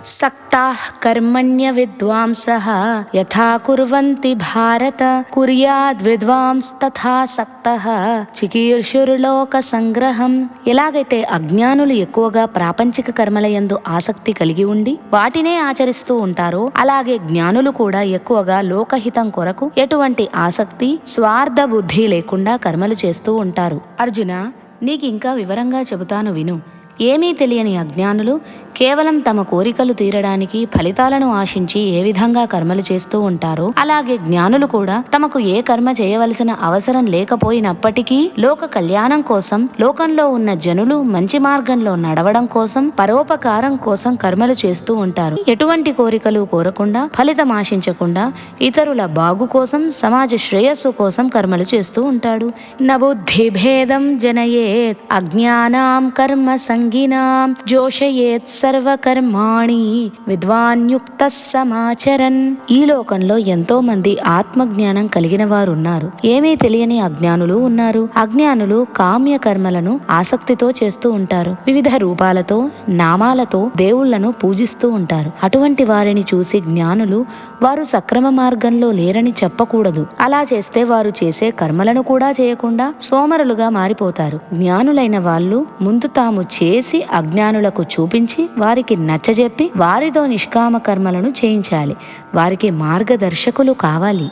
सक्ताः कर्मण्य विद्वांसः यथा कुर्वन्ति भारत कुर्याद् విద్వాంస్తథా సక్తః చికీర్షుర్లోక సంగ్రహం. ఎలాగైతే అజ్ఞానులు ఎక్కువగా ప్రాపంచిక కర్మలయందు ఆసక్తి కలిగి ఉండి వాటినే ఆచరిస్తూ ఉంటారో, అలాగే జ్ఞానులు కూడా ఎక్కువగా లోకహితం కొరకు ఎటువంటి ఆసక్తి, స్వార్థ బుద్ధి లేకుండా కర్మలు చేస్తూ ఉంటారు. అర్జున, నీకింకా వివరంగా చెబుతాను విను. ఏమీ తెలియని అజ్ఞానులు కేవలం తమ కోరికలు తీరడానికి ఫలితాలను ఆశించి ఏ విధంగా కర్మలు చేస్తూ ఉంటారో, అలాగే జ్ఞానులు కూడా తమకు ఏ కర్మ చేయవలసిన అవసరం లేకపోయినప్పటికీ లోక కళ్యాణం కోసం, లోకంలో ఉన్న జనులు మంచి మార్గంలో నడవడం కోసం, పరోపకారం కోసం కర్మలు చేస్తూ ఉంటారు. ఎటువంటి కోరికలు కోరకుండా, ఫలితం ఆశించకుండా, ఇతరుల బాగు కోసం, సమాజ శ్రేయస్సు కోసం కర్మలు చేస్తూ ఉంటాడు. నబుద్ధి భేదం జనయేత్ అజ్ఞానాం కర్మ సంగినాం జోషయేత్ సర్వకర్మాణి విద్వాన్యుక్త సమాచరన్. ఈ లోకంలో ఎంతో మంది ఆత్మజ్ఞానం కలిగిన వారు ఉన్నారు. ఏమీ తెలియని అజ్ఞానులు ఉన్నారు. అజ్ఞానులు కామ్య కర్మలను ఆసక్తితో చేస్తూ ఉంటారు. వివిధ రూపాలతో, నామాలతో దేవుళ్లను పూజిస్తూ ఉంటారు. అటువంటి వారిని చూసి జ్ఞానులు వారు సక్రమ మార్గంలో లేరని చెప్పకూడదు. అలా చేస్తే వారు చేసే కర్మలను కూడా చేయకుండా సోమరులుగా మారిపోతారు. జ్ఞానులైన వాళ్ళు ముందు తాము చేసి అజ్ఞానులకు చూపించి వారికి నచ్చజెప్పి వారితో నిష్కామ కర్మలను చేయించాలి. వారికి మార్గదర్శకులు కావాలి.